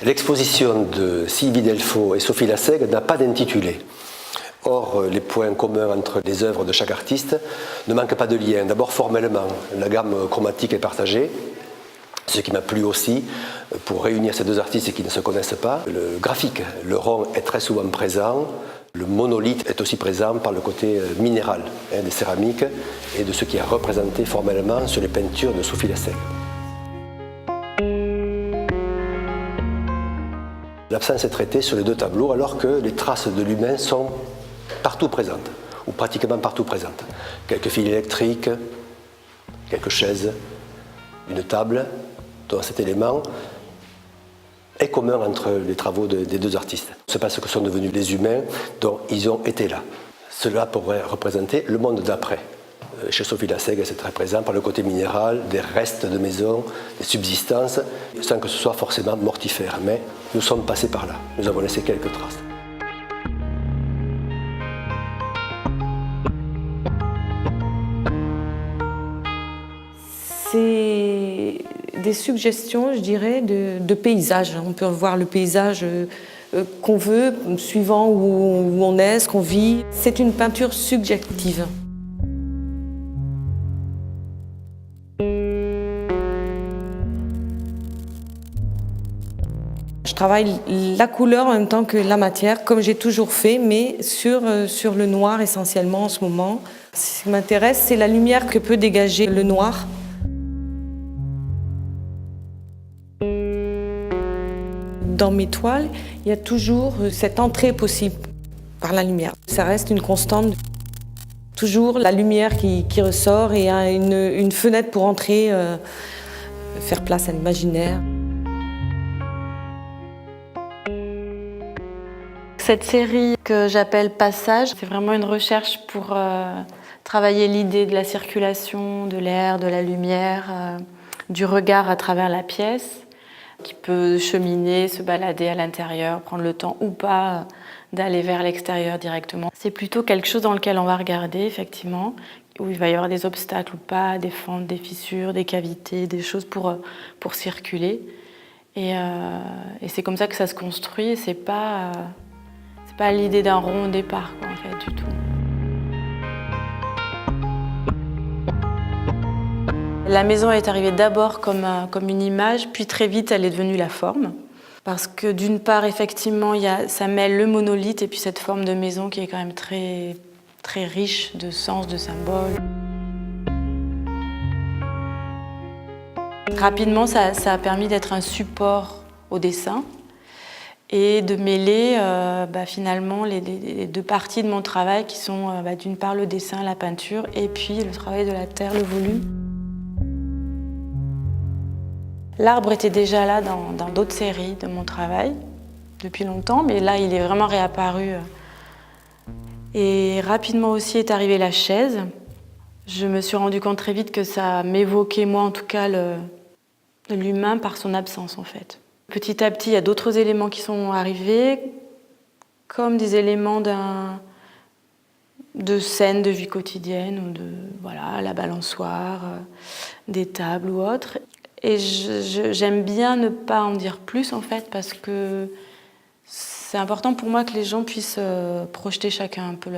L'exposition de Sylvie Delfaux et Sophie Lassègue n'a pas d'intitulé. Or, les points communs entre les œuvres de chaque artiste ne manquent pas de lien. D'abord, formellement, la gamme chromatique est partagée. Ce qui m'a plu aussi, pour réunir ces deux artistes qui ne se connaissent pas, le graphique. Le rond est très souvent présent, le monolithe est aussi présent par le côté minéral des céramiques et de ce qui est représenté formellement sur les peintures de Sophie Lassègue. L'absence est traitée sur les deux tableaux alors que les traces de l'humain sont partout présentes, ou pratiquement partout présentes. Quelques fils électriques, quelques chaises, une table, dont cet élément est commun entre les travaux des deux artistes. Ce n'est pas ce que sont devenus les humains dont ils ont été là. Cela pourrait représenter le monde d'après. Chez Sophie Lassègue, c'est très présent par le côté minéral, des restes de maisons, des subsistances, sans que ce soit forcément mortifère. Mais nous sommes passés par là, nous avons laissé quelques traces. C'est des suggestions, je dirais, de paysages. On peut voir le paysage qu'on veut, suivant où on est, ce qu'on vit. C'est une peinture subjective. Je travaille la couleur en même temps que la matière, comme j'ai toujours fait, mais sur le noir essentiellement en ce moment. Ce qui m'intéresse, c'est la lumière que peut dégager le noir. Dans mes toiles, il y a toujours cette entrée possible par la lumière. Ça reste une constante. Toujours la lumière qui ressort et une fenêtre pour entrer, faire place à l'imaginaire. Cette série que j'appelle Passage, c'est vraiment une recherche pour travailler l'idée de la circulation, de l'air, de la lumière, du regard à travers la pièce, qui peut cheminer, se balader à l'intérieur, prendre le temps ou pas d'aller vers l'extérieur directement. C'est plutôt quelque chose dans lequel on va regarder, effectivement, où il va y avoir des obstacles ou pas, des fentes, des fissures, des cavités, des choses pour circuler. Et c'est comme ça que ça se construit. C'est pas l'idée d'un rond au départ, quoi, en fait, du tout. La maison est arrivée d'abord comme une image, puis très vite elle est devenue la forme. Parce que d'une part, effectivement, ça mêle le monolithe et puis cette forme de maison qui est quand même très, très riche de sens, de symboles. Rapidement, ça a permis d'être un support au dessin et de mêler finalement les deux parties de mon travail qui sont d'une part le dessin, la peinture et puis le travail de la terre, le volume. L'arbre était déjà là dans d'autres séries de mon travail depuis longtemps, mais là il est vraiment réapparu. Et rapidement aussi est arrivée la chaise. Je me suis rendu compte très vite que ça m'évoquait, moi en tout cas, l'humain par son absence en fait. Petit à petit, il y a d'autres éléments qui sont arrivés, comme des éléments de scènes de vie quotidienne, ou la balançoire, des tables ou autres. Et j'aime bien ne pas en dire plus en fait, parce que c'est important pour moi que les gens puissent projeter chacun un peu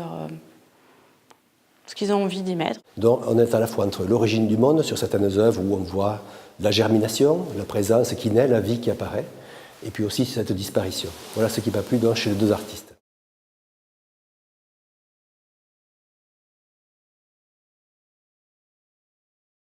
ce qu'ils ont envie d'y mettre. Donc on est à la fois entre l'origine du monde sur certaines œuvres où on voit la germination, la présence qui naît, la vie qui apparaît, et puis aussi cette disparition. Voilà ce qui m'a plu chez les deux artistes.